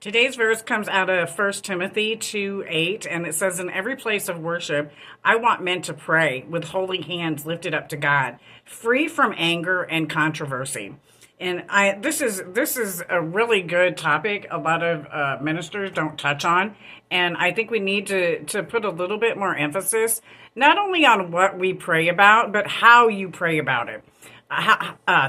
Today's verse comes out of 1 Timothy 2:8, and it says, "In every place of worship, I want men to pray with holy hands lifted up to God, free from anger and controversy." And this is a really good topic. A lot of ministers don't touch on, and I think we need to put a little bit more emphasis, not only on what we pray about, but how you pray about it.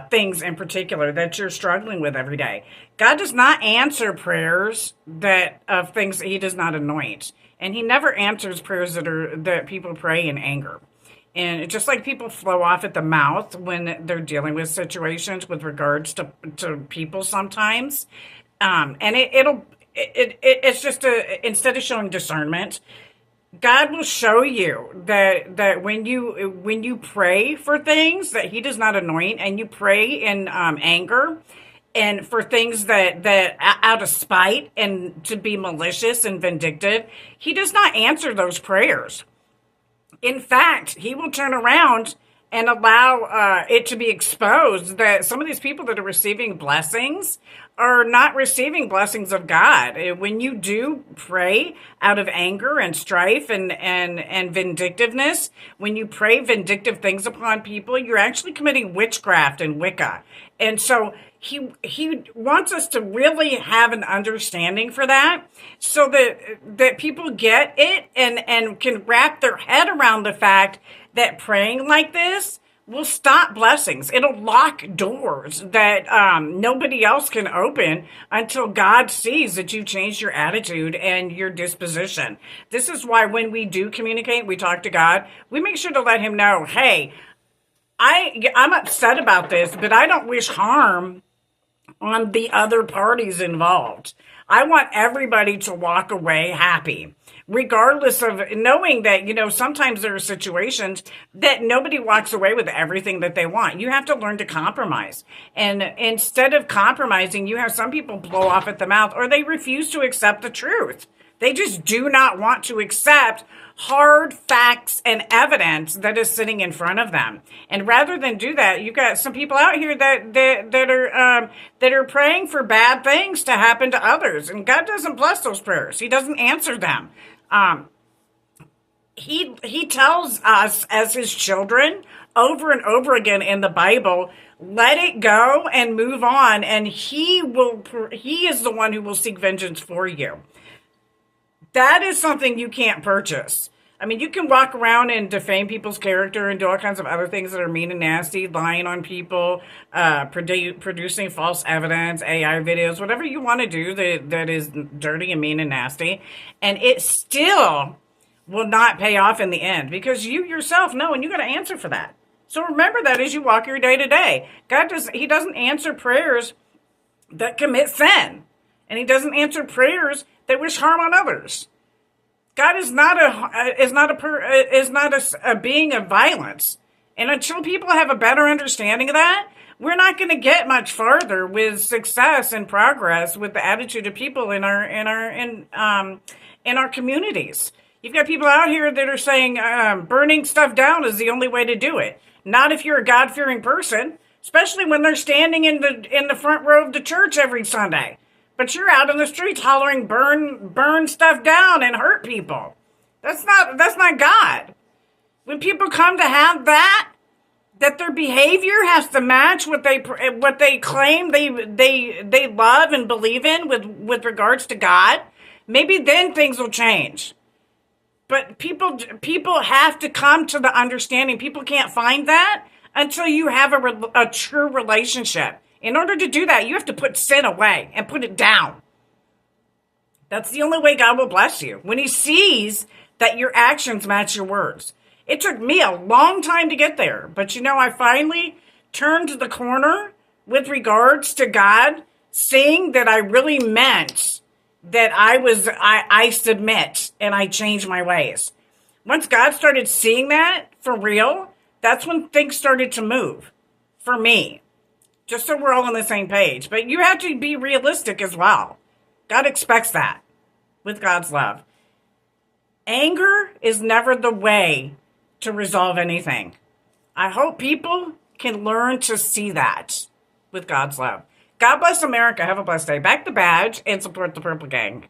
Things in particular that you're struggling with every day. God does not answer prayers that of things that He does not anoint, and He never answers prayers that people pray in anger. And it's just like people flow off at the mouth when they're dealing with situations with regards to people sometimes, and it's just instead of showing discernment. God will show you that when you pray for things that He does not anoint, and you pray in anger, and for things that out of spite and to be malicious and vindictive, He does not answer those prayers. In fact, He will turn around and allow it to be exposed that some of these people that are receiving blessings are not receiving blessings of God. When you do pray out of anger and strife and vindictiveness, when you pray vindictive things upon people, you're actually committing witchcraft and Wicca. And so he wants us to really have an understanding for that, so that people get it and can wrap their head around the fact that praying like this will stop blessings. It'll lock doors that nobody else can open until God sees that you've changed your attitude and your disposition. This is why when we do communicate, we talk to God, we make sure to let Him know, hey, I'm upset about this, but I don't wish harm on the other parties involved. I want everybody to walk away happy, regardless of knowing that, sometimes there are situations that nobody walks away with everything that they want. You have to learn to compromise. And instead of compromising, you have some people blow off at the mouth, or they refuse to accept the truth. They just do not want to accept hard facts and evidence that is sitting in front of them. And rather than do that, you've got some people out here that are praying for bad things to happen to others, and God doesn't bless those prayers. He doesn't answer them. He tells us as His children over and over again in the Bible, let it go and move on, and He is the one who will seek vengeance for you. That is something you can't purchase. I mean, you can walk around and defame people's character and do all kinds of other things that are mean and nasty, lying on people, producing false evidence, AI videos, whatever you want to do that is dirty and mean and nasty. And it still will not pay off in the end, because you yourself know, and you got to answer for that. So remember that as you walk your day to day. He doesn't answer prayers that commit sin. And He doesn't answer prayers that wish harm on others. God is not a being of violence. And until people have a better understanding of that, we're not going to get much farther with success and progress with the attitude of people in our communities. You've got people out here that are saying burning stuff down is the only way to do it. Not if you're a God-fearing person, especially when they're standing in the front row of the church every Sunday. But you're out in the streets hollering, burn stuff down and hurt people. That's not God. When people come to have that their behavior has to match what they claim they love and believe in with regards to God, maybe then things will change. But people have to come to the understanding. People can't find that until you have a true relationship. In order to do that, you have to put sin away and put it down. That's the only way God will bless you, when He sees that your actions match your words. It took me a long time to get there, but I finally turned the corner with regards to God, seeing that I really meant that I submit and I change my ways. Once God started seeing that for real, that's when things started to move for me. Just so we're all on the same page. But you have to be realistic as well. God expects that with God's love. Anger is never the way to resolve anything. I hope people can learn to see that with God's love. God bless America. Have a blessed day. Back the badge and support the Purple Gang.